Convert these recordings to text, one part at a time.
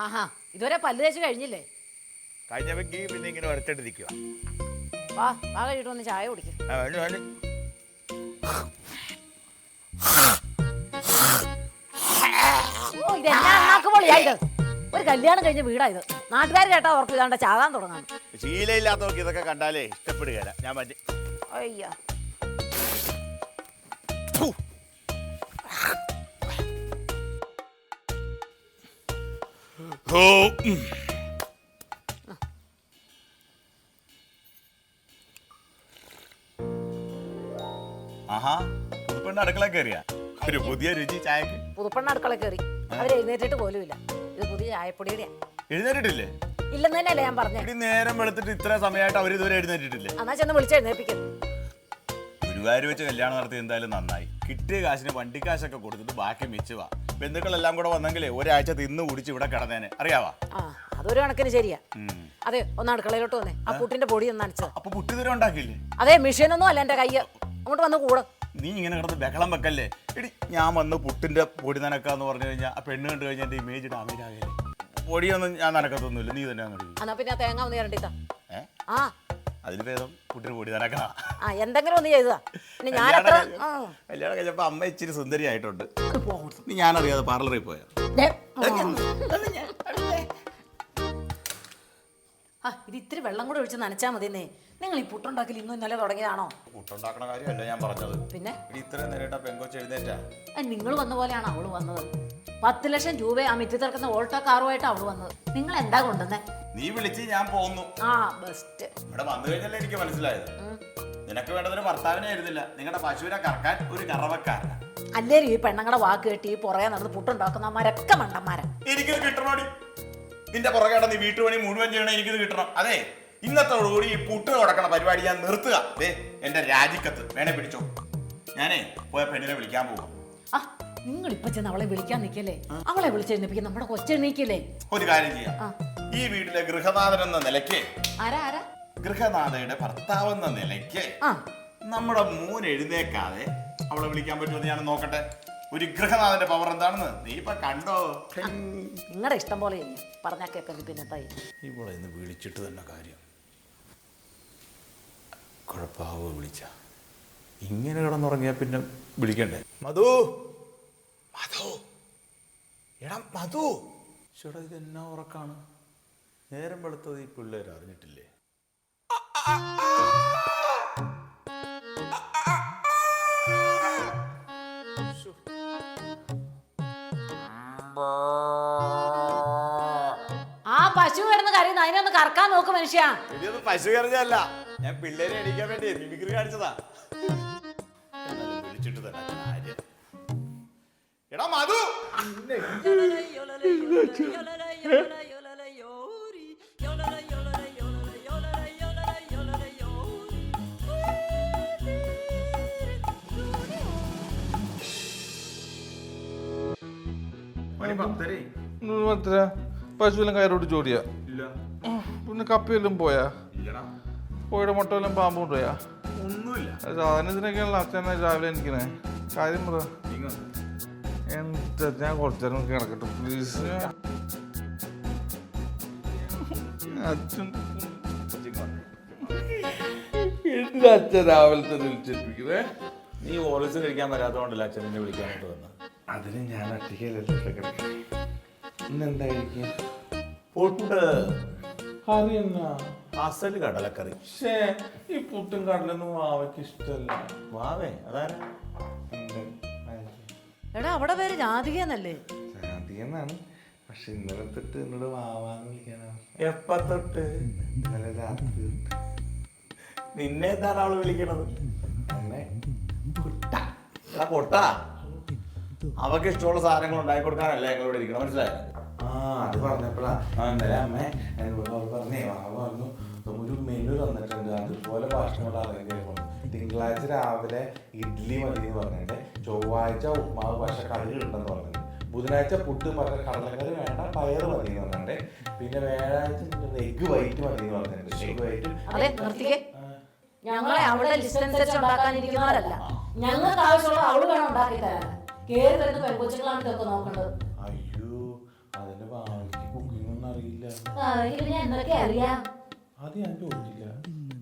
ആഹാ ഇതുവരെ പല്ല് തേച്ച് കഴിഞ്ഞില്ലേ? കഴിഞ്ഞവെങ്കിൽ പിന്നെ ഇങ്ങനെ വരച്ചിട്ടിരിക്കുക. വാ വാ കഴിയിട്ട് വന്ന് ചായ കുടിക്കും. ഒരു കല്യാണം കഴിഞ്ഞ വീടാ ഇത്. നാട്ടുകാർ കേട്ടാ ഓർക്ക് ഇതാണ്ട് ചാകാൻ തുടങ്ങാൻ. ശീലയില്ലാത്തവർക്ക് ഇതൊക്കെ കണ്ടാലേ ഇഷ്ടപ്പെടുകയല്ല. ഞാൻ മതി. അയ്യ ആഹാ പുതുപ്പെണ്ണ അടുക്കള കയറിയ ഒരു പുതിയ രുചി ചായക്ക്. പുതുപ്പെണ്ണ അടുക്കള കയറി അവർ എഴുന്നേറ്റിട്ട് പോലും ഇല്ല. ഇത് പുതിയ ചായപ്പൊടിയുടെയാ. എഴുന്നേറ്റിട്ടില്ലേ? ഇല്ലെന്ന് തന്നെയല്ലേ ഞാൻ പറഞ്ഞത്. നേരം വെളുത്തിട്ട് ഇത്ര സമയമായിട്ട് അവർ ഇതുവരെ എഴുന്നേറ്റിട്ടില്ലേ? എന്നാ ചെന്ന് വിളിച്ച് എഴുന്നേപ്പിക്കും. ഗുരുവായൂർ വെച്ച് കല്യാണം നടത്തി എന്തായാലും നന്നായി. കിട്ടിയ കാശിന് വണ്ടിക്കാശൊക്കെ കൊടുത്തിട്ട് ബാക്കി മിച്ചുവാ. ബന്ധുക്കളെല്ലാം കൂടെ വന്നെങ്കിലേ ഒരാഴ്ച തിന്ന് കുടിച്ച് ഇവിടെ കിടന്നേനെ. അറിയാവാ? ആ അതൊരു കണക്കിന് ശരിയാ. അതെ ഒന്ന് അടുക്കളയിലോട്ട് വന്നേ. ആ പുട്ടിന്റെ പൊടി ഒന്ന് നനച്ചത്. അപ്പൊ പുട്ടി തരം ഉണ്ടാക്കിയില്ലേ? അതെ മെഷീനൊന്നും അല്ല എന്റെ കൈ. അങ്ങോട്ട് വന്ന് കൂടെ. നീ ഇങ്ങനെ കിടന്ന് ബഹളം വെക്കല്ലേ. എടി ഞാൻ വന്ന് പുട്ടിന്റെ പൊടി നനക്കാന്ന് പറഞ്ഞു കഴിഞ്ഞാൽ ആ പെണ്ണ് കണ്ടു കഴിഞ്ഞാൽ എന്റെ ഇമേജ് ഡാമേജ് ആകല്ലേ. പൊടിയൊന്നും ഞാൻ നനക്കത്തൊന്നുമില്ല. നീ തന്നെ എന്നാ പിന്നെ തേങ്ങ ഒന്ന് കണ്ടിട്ടാ. ആ അതിന് ഭേദം പുട്ടിന് പൊടി നനക്കണ. ആ എന്തെങ്കിലും ഒന്ന് ചെയ്തതാ. കല്യാണം കഴിഞ്ഞപ്പോ അമ്മ ഇച്ചിരി സുന്ദരി ആയിട്ടുണ്ട്. നീ ഞാനറിയാതെ പാർലറിൽ പോയാ. ഇത് ഇത്തിരി വെള്ളം കൂടെ ഒഴിച്ച് നനച്ചാൽ മതിയെന്നേ. നിങ്ങൾ ഈ പുട്ടുണ്ടാക്കൽ ഇന്നും ഇന്നലെ തുടങ്ങിയതാണോ? പുട്ടുണ്ടാക്കണ കാര്യമല്ല ഞാൻ പറഞ്ഞത്. പിന്നെ ഇത്രയും നേരിട്ട പെങ്കൊച്ച് എഴുന്നേറ്റാ. നിങ്ങൾ വന്ന പോലെയാണ് അവള് വന്നത്. 10 ലക്ഷം രൂപ ആ മിറ്റി തിറക്കുന്ന ഓൾട്ടോ കാറുമായിട്ട് അവള് വന്നത്. നിങ്ങൾ എന്താ കൊണ്ടുവന്നേ? നീ വിളിച്ച് ഞാൻ പോന്നു. ആ ബെസ്റ്റ്. ഇവിടെ വന്നു കഴിഞ്ഞല്ലേ എനിക്ക് മനസ്സിലായത്. നിനക്ക് വേണ്ടതൊരു ഭർത്താവിനെ ആയിരുന്നില്ല, നിങ്ങളുടെ പശുവിനെ കറക്കാൻ ഒരു കറവക്കാരൻ. അല്ലേലും ഈ പെണ്ണുങ്ങളുടെ വാക്ക് കേട്ടി പുറകെ നടന്ന് പുട്ടുണ്ടാക്കുന്നമാരൊക്കെ മണ്ടന്മാരാ. എനിക്കിത് കിട്ടണോടി. നിന്റെ പുറകെ നീ വീട്ടുപണി മുഴുവൻ ചെയ്യണേ. എനിക്കിത് കിട്ടണം. അതെ ഇന്നത്തോടുകൂടി ഈ പുട്ട് തുടക്കണ പരിപാടി ഞാൻ നിർത്തുക. എന്റെ രാജിക്കത്ത് വേണേ പിടിച്ചോ. ഞാനേ പോയ പെണ്ണിനെ വിളിക്കാൻ പോവാം. ആ നിങ്ങൾ ഇപ്പൊ ചെന്ന് അവളെ വിളിക്കാൻ നിൽക്കല്ലേ? അവളെ വിളിച്ചെഴുന്നേപ്പിക്കും. നമ്മുടെ കൊച്ചെഴുന്നേക്കില്ലേ? ഒരു കാര്യം ചെയ്യാം. ഈ വീട്ടിലെ ഗൃഹനാഥൻ എന്ന നിലയ്ക്ക്, ആരാ ഗൃഹനാഥയുടെ ഭർത്താവ് എന്ന നിലയ്ക്ക് നമ്മുടെ മോൻ എഴുന്നേക്കാതെ അവളെ വിളിക്കാൻ പറ്റുമെന്ന് ഞാൻ നോക്കട്ടെ. ഒരു ഗൃഹനാഥന്റെ പവർ എന്താണെന്ന് നീ ഇപ്പൊ കണ്ടോ? നിങ്ങളുടെ ഇഷ്ടം പോലെ പറഞ്ഞാ കേൾക്കാൻ. പിന്നെ ഇവിടെ ഇന്ന് വിളിച്ചിട്ട് തന്നെ കാര്യം. കുഴപ്പാവോ വിളിച്ച ഇങ്ങനെ കിടന്നുറങ്ങിയാ പിന്നെ വിളിക്കണ്ടേ? മധു മധു എടാ മധു. ചേട്ടാ ഇതെന്നാ ഉറക്കാണ്. നേരം വെളുത്തത് ഈ പിള്ളേർ അറിഞ്ഞിട്ടില്ലേ? ആ പശു കിടന്ന് കരയുന്നു. അതിനൊന്ന് കറക്കാൻ നോക്ക് മനുഷ്യ. ഇതൊന്നും പശു കരഞ്ഞല്ല, ഞാൻ പിള്ളേരെ എണീക്കാൻ വേണ്ടി മിമിക്രി കാണിച്ചതാ. വിളിച്ചിട്ട് തന്നെ കാര്യം. എടാ മധു. പശുവെല്ലാം കയറോട്ട് ചോടിയാ? പിന്നെ കപ്പയെല്ലാം പോയാ? കോഴിയുടെ മുട്ടയെല്ലാം പാമ്പ് കൊണ്ടുപോയാ? ഒന്നുമില്ല. സാധനത്തിനൊക്കെയാണല്ലോ അച്ഛനെ രാവിലെ എനിക്കണേ. കാര്യം പറ. എന്താ ഞാൻ കുറച്ചേരം കിടക്കട്ടെ പ്ലീസ്. അച്ഛൻ എന്റെ അച്ഛൻ രാവിലെ തന്നെ വിളിച്ചേൽപ്പിക്കുന്നേ. നീ ഓറൽസ് കഴിക്കാൻ വരാത്തതുകൊണ്ടല്ല അച്ഛൻ എന്നെ വിളിക്കാനായിട്ട് വന്നത്. അതിന് ഞാൻ ഒറ്റയ്ക്കല്ലേ കിടക്കാം. ഇന്നെന്താ കഴിക്കുക? പുട്ട്. കറി എന്നാ? അസല് കടലക്കറി. പക്ഷേ ഈ പുട്ടും കടലൊന്നും വാവയ്ക്ക് ഇഷ്ടമല്ല. വാവേ അതാരാ? എടാ അവിടെ പേര് ജാതികന്നല്ലേ? ജാതികന്നാണ്. പക്ഷെ ഇന്നലെ തൊട്ട് എന്നോട് വാവാന്ന് വിളിക്കാനാണ്. എപ്പ തൊട്ട്? ഇന്നലെ രാത്രി തൊട്ട്. നിന്നെ എന്താണ് അവള് വിളിക്കണത്? പൊട്ടാ. അവക്ക് ഇഷ്ടമുള്ള സാധനങ്ങൾ ഉണ്ടാക്കി കൊടുക്കാനല്ലേ ഞങ്ങളോട് ഇരിക്കണം. മനസ്സിലായോ? ആ അത് പറഞ്ഞപ്പോഴാ ഇന്നലെ അമ്മ എന്നോട് പറഞ്ഞേ വാവ പറഞ്ഞു ഒരു മെനു തന്നിട്ടുണ്ട്, അതുപോലെ ഭക്ഷണം അറേഞ്ച് ചെയ്യണം. തിങ്കളാഴ്ച രാവിലെ ഇഡ്ഡലി മതി എന്ന് പറഞ്ഞിട്ട്, ചൊവ്വാഴ്ച ഉപ്മാവ് പക്ഷെ കറി ഉണ്ടെന്ന് പറഞ്ഞിട്ട്, ബുധനാഴ്ച പുട്ട് പറഞ്ഞ കടലക്കറി വേണ്ട പയറ് മതി എന്ന് പറഞ്ഞിട്ട്, പിന്നെ വ്യാഴാഴ്ച എഗ് വൈറ്റ് മതി എന്ന് പറഞ്ഞിട്ടുണ്ട്. എഗ് വൈറ്റ് ഞങ്ങളെ അവിടെ ലിസ്റ്റ് അനുസരിച്ച് ഉണ്ടാക്കാനിരിക്കുന്നവരല്ല. ഞങ്ങൾക്ക് ആവശ്യമുള്ള അവള് വേണം ഉണ്ടാക്കി തരാൻ. കേറി വരുന്ന പെൺകൊച്ചുങ്ങളാണ് ഇതൊക്കെ നോക്കേണ്ടത്. അയ്യോ അതിന്റെ ഭാവിക്ക് അറിയില്ല. എന്തൊക്കെ അറിയാം. അത് ഞാൻ ചോദിച്ചില്ല.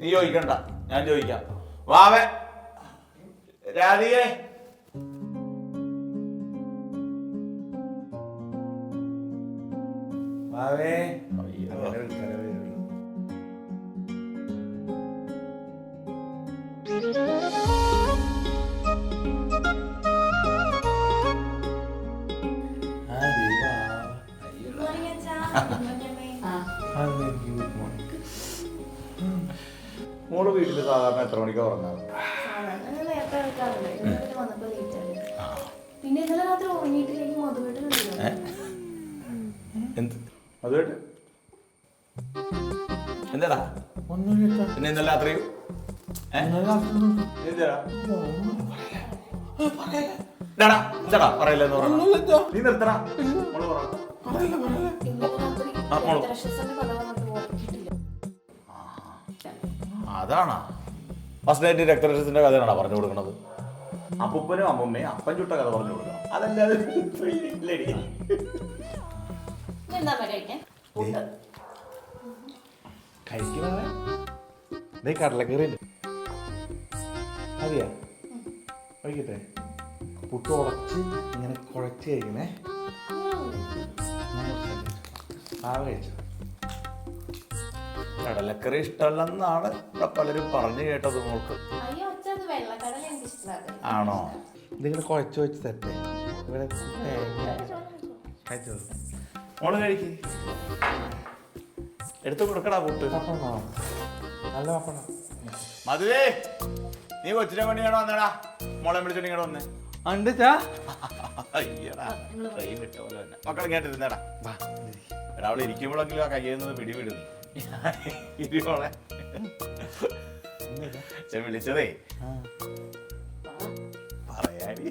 നീ ചോദിക്കണ്ട, ഞാൻ ചോദിക്കാം. വാവേ രാധികേ, വാവേ അങ്ങനെ വിളിക്കാനേ വരുള്ളൂ. മോള് വീട്ടില് സാധാരണ എത്ര മണിക്കാ ഉറങ്ങാറ്? പിന്നെ ഇന്നലെ രാത്രി ഉറങ്ങിയിട്ടില്ലെങ്കിൽ മധുവായിട്ട് എന്ത് അതുമായിട്ട് എന്താടാ? ഒന്നുമില്ല. പിന്നെ ഇന്നലെ രാത്രി എന്താടാ പറയില്ലെന്ന് പറഞ്ഞു. നീ നിർത്തടാ. മോള് പറ. അതാണോ ഫസ്റ്റ് നൈറ്റ് രക്തരക്ഷത്തിന്റെ കഥയാണോ പറഞ്ഞു കൊടുക്കണത്? അപ്പൂപ്പനും അമ്മൂമ്മയും അപ്പൻ ചുട്ട കഥ പറഞ്ഞു കൊടുക്കണം. അതല്ലാതെ കഴിക്കുന്നേ കടലക്കറി അറിയാ കഴിക്കട്ടെ. പുട്ട് ഉടച്ച് ഇങ്ങനെ കുഴച്ച് കഴിക്കണേ. കഴിച്ചു. കടലക്കറി ഇഷ്ടമല്ലെന്നാണ് ഇവിടെ പലരും പറഞ്ഞു കേട്ടത് മോൾക്ക്. ആണോ? ഇതിങ്ങനെ കുഴച്ച് വെച്ച് തരട്ടെ. ഇവിടെ മോള് കഴിക്ക്. എടുത്തു കൊടുക്കടാ പുട്ട്. നല്ല പപ്പട. മധുവേ, നീ കൊച്ചിനെ പണിയാണോ വന്നേടാ? മോളെ വിളിച്ചിട്ട് ഇങ്ങോട്ട് വന്നേ. അയ്യടാ ട്രെയിൻ വിട്ട പോലെ തന്നെ. മക്കളെ കേട്ടിരുന്നേടാ. എടാ അവള് ഇരിക്കുമ്പോഴെങ്കിലും ആ കയ്യിൽ നിന്ന് പിടിവിടും. ഇരിക്കോളെ വിളിച്ചതേ പറയാടി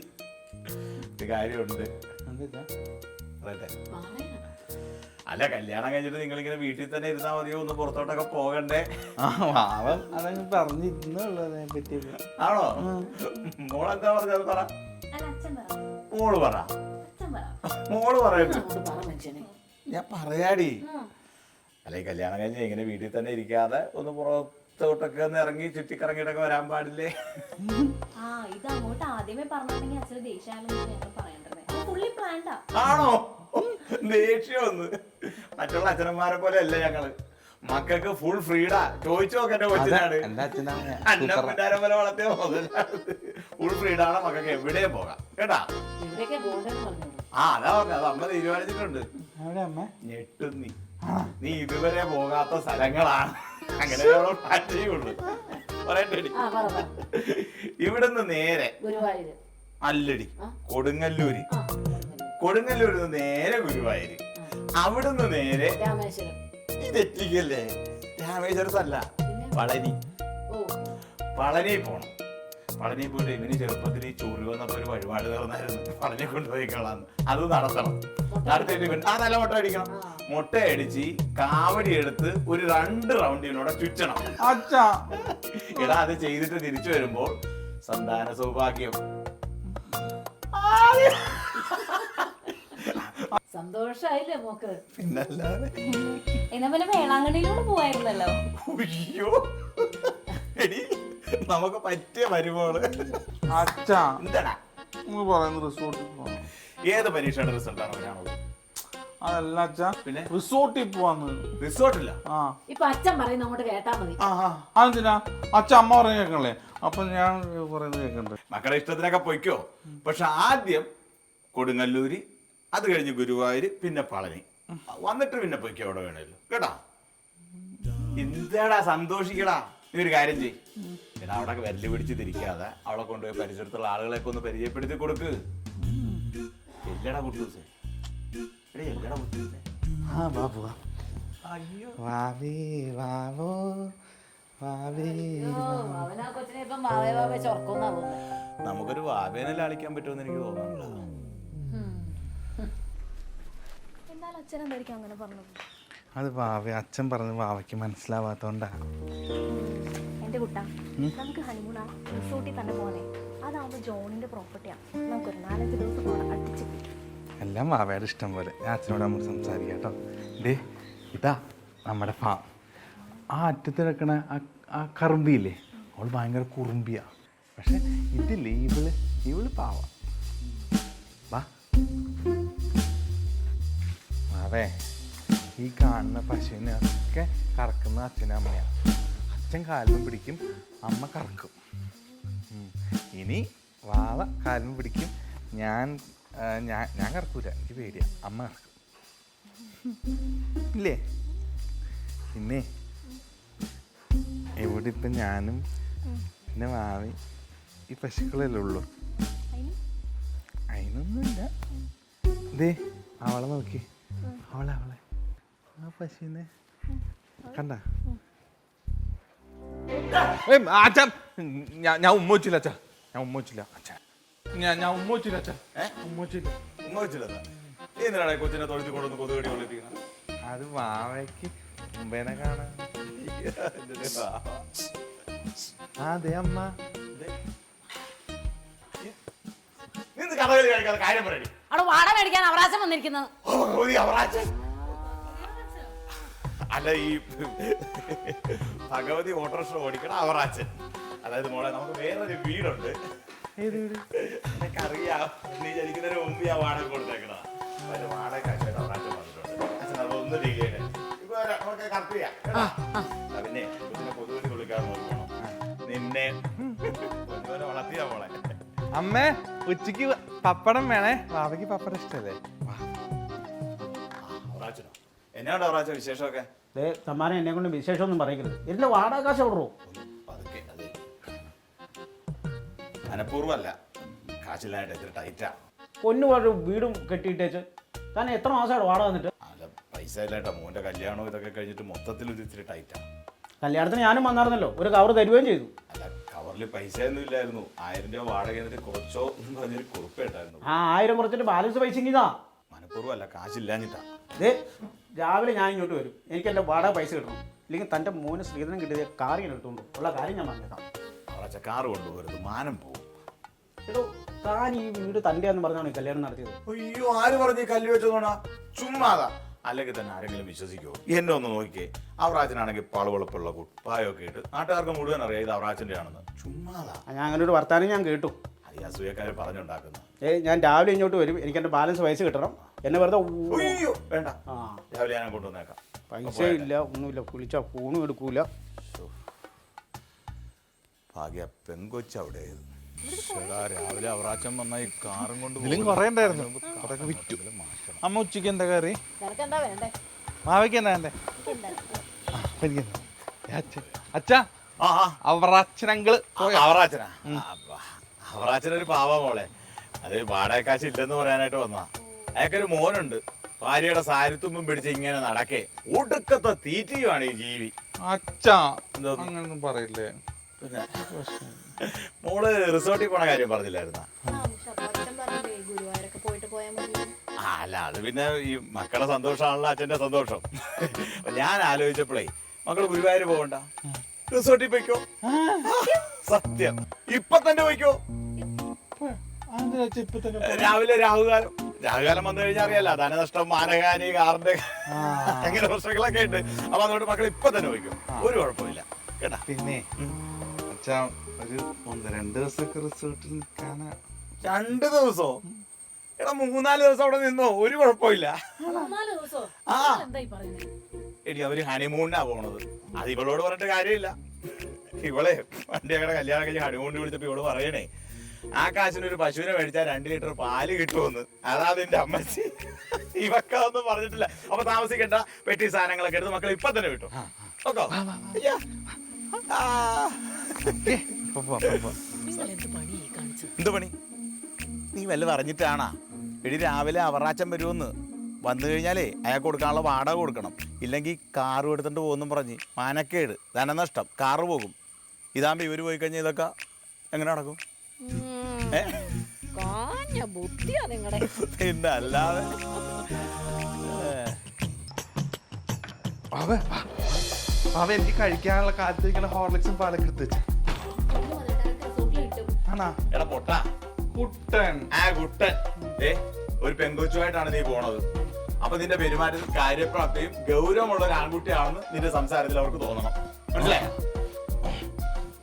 ഒരു കാര്യമുണ്ട്. അല്ല, കല്യാണം കഴിഞ്ഞിട്ട് നിങ്ങളിങ്ങനെ വീട്ടിൽ തന്നെ ഇരുന്നാ മതിയോ? ഒന്ന് പുറത്തോട്ടൊക്കെ പോകണ്ടേ? അവൻ അതങ്ങ് പറഞ്ഞിരുന്നുള്ളതിനെ പറ്റി. ആണോ? മോളെന്താ പറഞ്ഞത്? പറ. മോള് പറ. മോള് പറയട്ടെ. ഞാൻ പറയാടി. അല്ല, ഈ കല്യാണം കഴിഞ്ഞ് ഇങ്ങനെ വീട്ടിൽ തന്നെ ഇരിക്കാതെ ഒന്ന് പുറത്തോട്ടൊക്കെ ഒന്ന് ഇറങ്ങി ചുറ്റിക്കറങ്ങിയിട്ടൊക്കെ വരാൻ പാടില്ലേ? ഇത് അങ്ങോട്ട് ആദ്യമേ പറഞ്ഞിട്ടുണ്ടെങ്കിൽ അച്ഛന് ദേഷ്യം പറയണ്ടേ. ആണോ? ദേഷ്യം ഒന്ന്. മറ്റുള്ള അച്ഛനന്മാരെ പോലെ അല്ല ഞങ്ങള്. മക്കൾക്ക് ഫുൾ ഫ്രീഡാ. ചോദിച്ചു നോക്കട്ടെ കൊച്ചിനാണ്. അന്നപ്പിന്നാരെ പോലെ വളർത്തിയ ഫുൾ ഫ്രീഡാണ് മക്കൾക്ക്. എവിടെയും പോകാം കേട്ടാ. അതാ പറഞ്ഞ അത് അമ്മ തീരുമാനിച്ചിട്ടുണ്ട്. ഞെട്ടും നീ ഇതുവരെ പോകാത്ത സ്ഥലങ്ങളാണ്. അങ്ങനെ ചെയ്യുള്ളൂ. പറയട്ടെ. ഇവിടുന്ന് നേരെ അല്ലടി കൊടുങ്ങല്ലൂര്. കൊടുങ്ങല്ലൂരിന്ന് നേരെ ഗുരുവായൂര്. അവിടുന്ന് നേരെ തെറ്റിക്കല്ലേ, രാമേശ്വരത്ത് അല്ല, പളനി പോണം. പളനി പോയിട്ട് ഇവന് ചെറുപ്പത്തിൽ ഈ ചൊറി വന്നപ്പോ ഒരു വഴിപാട് തീർന്നായിരുന്നു. പളനി കൊണ്ടുപോയി കളാന്ന്. അത് നടത്തണം. നടത്തിയിട്ട് ഇവൻ നല്ല മുട്ട അടിക്കണം. മുട്ട അടിച്ച് കാവടി എടുത്ത് ഒരു 2 റൗണ്ട് ഇവനോടെ ചുറ്റണം. എടാ, അത് ചെയ്തിട്ട് തിരിച്ചു വരുമ്പോൾ സന്താന സൗഭാഗ്യം. സന്തോഷായില്ലേ മോക്ക്? പിന്നല്ലാതെ. എന്നാ പിന്നെ വേളാങ്കണ്ണിയിലൂടെ പോവായിരുന്നല്ലോ. അയ്യോ, എടി നമുക്ക് പറ്റിയ മരുമോള്. എന്താടാ റിസോർട്ടിൽ പോകണം. ഏത് പരീക്ഷയുടെ റിസൾട്ടാണ് വരാനുള്ളത്? അതല്ല അച്ഛാ, പിന്നെ റിസോർട്ടിൽ പോവാന്ന്. റിസോർട്ടില്ല. ഇപ്പൊ അച്ഛൻ പറയുന്ന അങ്ങോട്ട് കേട്ടാ മതി. അതെന്തിനാ? അച്ഛൻ അമ്മ പറഞ്ഞ കേൾക്കണല്ലേ, അപ്പൊ ഞാൻ പറയുന്നത് കേൾക്കണ്ടേ? മക്കളുടെ ഇഷ്ടത്തിനൊക്കെ പൊയ്ക്കോ. പക്ഷെ ആദ്യം കൊടുങ്ങല്ലൂര്, അത് കഴിഞ്ഞ് ഗുരുവായൂര്, പിന്നെ പളനി, വന്നിട്ട് പിന്നെ പൊയ്ക്കോ അവിടെ വേണമല്ലോ കേട്ടാ. എന്താടാ സന്തോഷിക്കടാ. നീ ഒരു കാര്യം ചെയ്. എടാ, അവിടെ വെല്ല് പിടിച്ച് തിരിക്കാതെ അവിടെ കൊണ്ടുപോയി പരിസരത്തുള്ള ആളുകളെയൊക്കെ ഒന്ന് പരിചയപ്പെടുത്തി കൊടുക്ക്. എല്ലടാ കുട്ടൂസേ, എല്ലടാ കുട്ടൂസേ. അയ്യോ നമുക്കൊരു വാവേനെ ലാളിക്കാൻ പറ്റുമെന്ന് എനിക്ക് തോന്നുന്നില്ല. അത് വാവ അച്ഛൻ പറഞ്ഞ് വാവയ്ക്ക് മനസ്സിലാവാത്തോണ്ടാ. എന്റെ കുട്ടാ, നമുക്ക് ഹണിമൂണാ റിസോർട്ടിൽ തന്നെ പോണേ. അതാവുമ്പോ ജോണിന്റെ പ്രോപ്പർട്ടിയാണ്. നമുക്കൊരു 4-5 ദിവസം പോകണം. അടിച്ചു എല്ലാം വാവയുടെ ഇഷ്ടം പോലെ. ഞാൻ അച്ഛനോട് നമുക്ക് സംസാരിക്കാം കേട്ടോ. ഡേ, ഇതാ നമ്മുടെ ഫാം. ആ അറ്റത്ത് കിടക്കണ ആ കറുമ്പിയില്ലേ, അവൾ ഭയങ്കര കുറുമ്പിയാ. പക്ഷെ ഇതില്ലേ, ഇവള് പാവ. വാ അതെ, ഈ കാണുന്ന പശുവിനൊക്കെ കറക്കുന്ന അച്ഛനും അമ്മയാണ്. അച്ഛൻ കാലിലും പിടിക്കും, അമ്മ കറക്കും. ഇനി വാവ കാലിലും പിടിക്കും, ഞാൻ കറക്കൂല, എനിക്ക് പേടിയാ, അമ്മ കറക്കും. ഇല്ലേ? പിന്നെ ഇവിടെ ഇപ്പം ഞാനും പിന്നെ വാവി ഈ പശുക്കളല്ലേ ഉള്ളൂ. അതിനൊന്നുമില്ല. ദേ അവളെ നോക്കി, അവളെ ആ പശുവിനെ കണ്ട? അച്ഛാ, ഞാൻ ഉമ്മ വെച്ചില്ല അച്ഛാ, ഞാൻ ഉമ്മ വെച്ചില്ല അച്ഛാ, ഞാൻ ഉമ്മ വെച്ചില്ല അച്ഛാ, ഉമ്മ വെച്ചില്ല. ഉമ്മ വെച്ചില്ല. എന്തിനാണ് കൊച്ചിനെ തൊഴുത്തി കൊണ്ടൊന്ന് കൊതുകടി കൊള്ളിപ്പിക്കണം? അത് വാവയ്ക്ക് മുമ്പേനെ കാണാൻ. അതെ അമ്മ. നിന്ന് കഥകളി കഴിക്കാതെ കാര്യം പറയടി. അവിടെ വാട മേടിക്കാൻ അവറാശം വന്നിരിക്കുന്നത്. അല്ല, ഈ ഭഗവതി ഓട്ടോറിക്ഷ ഓടിക്കണം അവറാച്ചൻ. അതായത് മോളെ, നമുക്ക് വേറൊരു വീടുണ്ട്. എനിക്കറിയാം, നീ ജനിക്കുന്നതിന് മുമ്പ് ഞാൻ വാടക കൊടുത്തേക്കണ. വാടക അച്ഛൻ അവറാച്ചൻ വന്നിട്ടുണ്ട്. അച്ഛൻ അതൊന്ന് ഡിലേ ഇപ്പൊ നമുക്ക് കറക്റ്റ് ചെയ്യാം. പിന്നെ കൊച്ചിനെ കൊതുകടി കൊള്ളിക്കാതെ നോക്കണം. നിന്നെ വളർത്തിയാ മോളെ. അമ്മേ, ഉച്ചക്ക് പപ്പടം വേണേ. വാവയ്ക്ക് പപ്പടം ഇഷ്ടല്ലേ? അവറാച്ചനോ? എന്നാണ് അവറാച്ച വിശേഷമൊക്കെ? സമ്മാനം എന്നെ കൊണ്ട് വിശേഷമൊന്നും പറയരുത്. എന്റെ വാടക കാശ് എവിടോ? അതൊക്കെ അതെ, മനഃപൂർവ്വമല്ല, കാശില്ലായിട്ട് ഇത്തിരി ടൈറ്റാ. പൊന്നു പോലെ വീടും കെട്ടിയിട്ടേച്ച് താൻ എത്ര മാസമായിട്ട് വാടക വന്നിട്ട്? അല്ല, പൈസ ഇല്ലായിട്ടാ. മോന്റെ കല്യാണവും ഇതൊക്കെ കഴിഞ്ഞിട്ട് മൊത്തത്തിൽ ഒരു ഇത്തിരി ടൈറ്റാ. കല്യാണത്തിന് ഞാനും വന്നായിരുന്നല്ലോ, ഒരു കവർ തരുകയും ചെയ്തു. അല്ല, കവറിൽ പൈസ ഒന്നും ഇല്ലായിരുന്നു. 1000 രൂപ വാടക എന്നിട്ട് കുറച്ചോ എന്ന് പറഞ്ഞൊരു കുറിപ്പുണ്ടായിരുന്നു. ആ 1000 കുറച്ചിട്ട് ബാലൻസ് പൈസ ഇതാ. മനഃപൂർവ്വമല്ല, കാശില്ലാഞ്ഞിട്ടാ. രാവിലെ ഞാൻ ഇങ്ങോട്ട് വരും, എനിക്ക് എൻ്റെ വാടക പൈസ കിട്ടണം. ഇല്ലെങ്കിൽ തൻ്റെ മോന് ശ്രീധരൻ കിട്ടിയ കാറിന് എടുത്തുകൊണ്ട് ഉള്ള കാര്യം ഞാൻ പറഞ്ഞേക്കാം. അവളെ കാറ് കൊണ്ടുപോകരുത്, മാനം പോവും. എടോ, താൻ ഈ വീട് തൻ്റെയാന്ന് പറഞ്ഞാണ് ഈ കല്യാണം നടത്തിയത്. അയ്യോ, ആര് പറഞ്ഞു കല്ല് വെച്ചോണാ? ചുമ്മാതാ. അല്ലെങ്കിൽ തന്നെ ആരെങ്കിലും വിശ്വസിക്കുമോ? എന്നെ ഒന്ന് നോക്കിയേ. അവറാച്ചനാണെങ്കിൽ പളവെളുപ്പുള്ള കുപ്പായൊക്കെ ഇട്ട് നാട്ടുകാർക്ക് മുഴുവൻ അറിയാം ഇത് അവറാച്ചൻ്റെ ആണെന്ന്. ചുമ്മാതാ. ഞാൻ അങ്ങനെ ഒരു വർത്താനം ഞാൻ കേട്ടു. അത് ഈ അസൂയക്കാര് പറഞ്ഞുണ്ടാക്കുന്ന. ഞാൻ രാവിലെ ഇങ്ങോട്ട് വരും, എനിക്ക് എൻ്റെ ബാലൻസ് പൈസ കിട്ടണം. എന്നെ വെറുതെ അയ്യോ വേണ്ട, ആ രാവിലെ ഞാൻ കൊണ്ടുവന്നേക്കാം. പൈസ ഇല്ല, ഒന്നുമില്ല, വിളിച്ചാ ഫോണും എടുക്കൂല. ഭാഗ്യ പെങ്കൊച്ചവിടെ രാവിലെ അവറാച്ചൻ വന്ന ഈ കാറും കൊണ്ട് ഇതിലും കുറേ ഉണ്ടായിരുന്നു, അതൊക്കെ വിറ്റു. അമ്മ ഉച്ചയ്ക്ക് എന്താ കറി? നിനക്കെന്താ വേണ്ടേ? മാവയ്ക്ക് എന്താ വേണ്ടേ? അച്ഛാ, അവറാച്ചനങ്കിള് അവറാച്ചനാ? അവറാച്ചനൊരു പാവ മോളെ. അത് വാടകക്കാശ് ഇല്ലെന്ന് പറയാനായിട്ട് വന്നതാ. അയാൾക്കൊരു മോനുണ്ട്. ഭാര്യയുടെ സാരിത്തുമ്പും പിടിച്ച് ഇങ്ങനെ നടക്കേ. ഒടുക്കത്തെ തീറ്റിയുമാണ് ഈ ജീവി. അച്ഛാ, അങ്ങനൊന്നും പറയില്ലേ. മോള് റിസോർട്ടിൽ പോണ കാര്യം പറഞ്ഞില്ലായിരുന്നാ? ഗുരുവായൂരൊക്കെ പോയിട്ട് പോയാൽ മതി. അല്ല, അത് പിന്നെ ഈ മക്കളുടെ സന്തോഷമാണല്ലോ അച്ഛന്റെ സന്തോഷം. ഞാൻ ആലോചിച്ചപ്പോഴേ, മക്കള് ഗുരുവായൂർ പോകണ്ട, റിസോർട്ടിൽ പോയിക്കോ. സത്യം, ഇപ്പൊ തന്നെ പോയിക്കോ. രാവിലെ രാഹുകാലം വന്നു കഴിഞ്ഞാൽ അറിയാലോ, ധനനഷ്ടം, മാനഹാനി, കാറിന്റെ അങ്ങനെ പ്രശ്നങ്ങളൊക്കെ ഉണ്ട്. അപ്പൊ അതുകൊണ്ട് മക്കൾ ഇപ്പൊ തന്നെ പോയിക്കോ, ഒരു കുഴപ്പമില്ല കേട്ടാ. പിന്നെ അച്ഛാ, ഒരു 1-2 ദിവസമൊക്കെ റിസോർട്ടിൽ നിൽക്കാനാ. 2 ദിവസോ? എടാ, 3-4 ദിവസം അവിടെ നിന്നോ, ഒരു കുഴപ്പമില്ല. 4 ദിവസോ? ആ എന്തായി പറയുന്നത്? എടി, അവര് ഹണിമൂണിനാ പോണത്. അത് ഇവളോട് പറഞ്ഞിട്ട് കാര്യമില്ല. ഇവളെ വണ്ടിയുടെ കല്യാണം കഴിഞ്ഞ് ഹണിമൂണിന് വിളിച്ചപ്പോ ഇവള് പറയണേ, ആ കാശിനൊരു പശുവിനെ മേടിച്ചാൽ 2 ലിറ്റർ പാല് കിട്ടുമെന്ന്. അതാ നിന്റെ അമ്മച്ചി. ഇവക്കൊന്നും പറഞ്ഞിട്ടില്ല. അപ്പൊ താമസിക്കണ്ട, പെട്ടി സാധനങ്ങളൊക്കെ എടുത്ത് മക്കൾ ഇപ്പൊ തന്നെ വിട്ടു. ഓക്കോ? എന്ത് പണി? നീ വല്ല പറഞ്ഞിട്ടാണാ? എടി, രാവിലെ അവറാച്ചൻ വരുമെന്ന്. വന്നു കഴിഞ്ഞാലേ അയാൾക്ക് കൊടുക്കാനുള്ള വാടക കൊടുക്കണം. ഇല്ലെങ്കിൽ കാറ് എടുത്തിട്ട് പോകുന്നു പറഞ്ഞ് മാനക്കേട്, ധനനഷ്ടം, കാറ് പോകും. ഇതാകുമ്പോ ഇവര് പോയി കഴിഞ്ഞാൽ ഇതൊക്കെ എങ്ങനെ നടക്കും? പിന്നെ അല്ലാതെ. എനിക്ക് കഴിക്കാനുള്ള കാലത്തിരിക്കുന്ന ഹോർലിക്സും പാലൊക്കെ എടുത്ത് വെച്ചു. എടാ പൊട്ടാ, കുട്ടൻ. ആ കുട്ടൻ. ഒരു പെങ്കൊച്ചുമായിട്ടാണ് നീ പോണത്. അപ്പൊ നിന്റെ പെരുമാറ്റത്തിൽ കാര്യപ്രാപ്തിയും ഗൗരവമുള്ള ഒരു ആൺകുട്ടിയാണെന്ന് നിന്റെ സംസാരത്തിൽ അവർക്ക് തോന്നണം. മനസ്സിലായോ?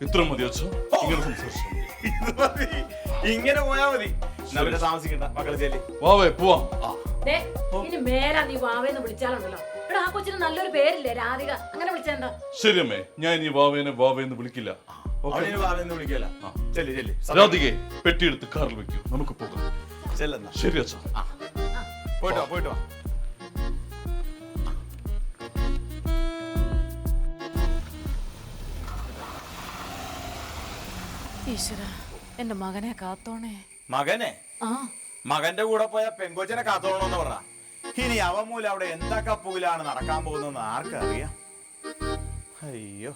ഇത്ര മതി അച്ഛൻ, ഇങ്ങനെ സംസാരിച്ചു. ഇത് മതി. ഇങ്ങനെ പോയാ മതി. എന്നാ പിന്നെ താമസിക്കണ്ട, മക്കളെ ചെല്ലി. വാവേ പോവാം. ദേ, ഇനി മേലാ നീ വാവേന്ന് വിളിച്ചാലുണ്ടല്ലോ. ഇവിടെ ആ കൊച്ചിന് നല്ലൊരു പേരില്ലേ, രാധിക. അങ്ങനെ വിളിച്ചെന്താ? ശരി അമ്മേ, ഞാൻ ഇനി വാവേനെ വാവേന്ന് വിളിക്കില്ല. അവനെ വാവെന്ന് വിളിക്കല. ചെല്ലി ചെല്ലി. രാധികയെ പെട്ടിയെടുത്ത് കാറിൽ വെക്കൂ, നമുക്ക് പോകാം. ചെല്ലെന്നാ. ശരി അച്ഛാ. പോയിട്ടോ പോയിട്ടോ. ഈശ്വര, എന്റെ മകനെ കാത്തോണേ. മകനെ മകന്റെ കൂടെ പോയ പെങ്കൊച്ചനെ കാത്തോളണമെന്ന് പറഞ്ഞ ഇനി അവൻ മൂലം അവിടെ എന്തൊക്കെ പൂലാണ് നടക്കാൻ പോകുന്നതെന്ന് ആർക്കറിയാം. അയ്യോ.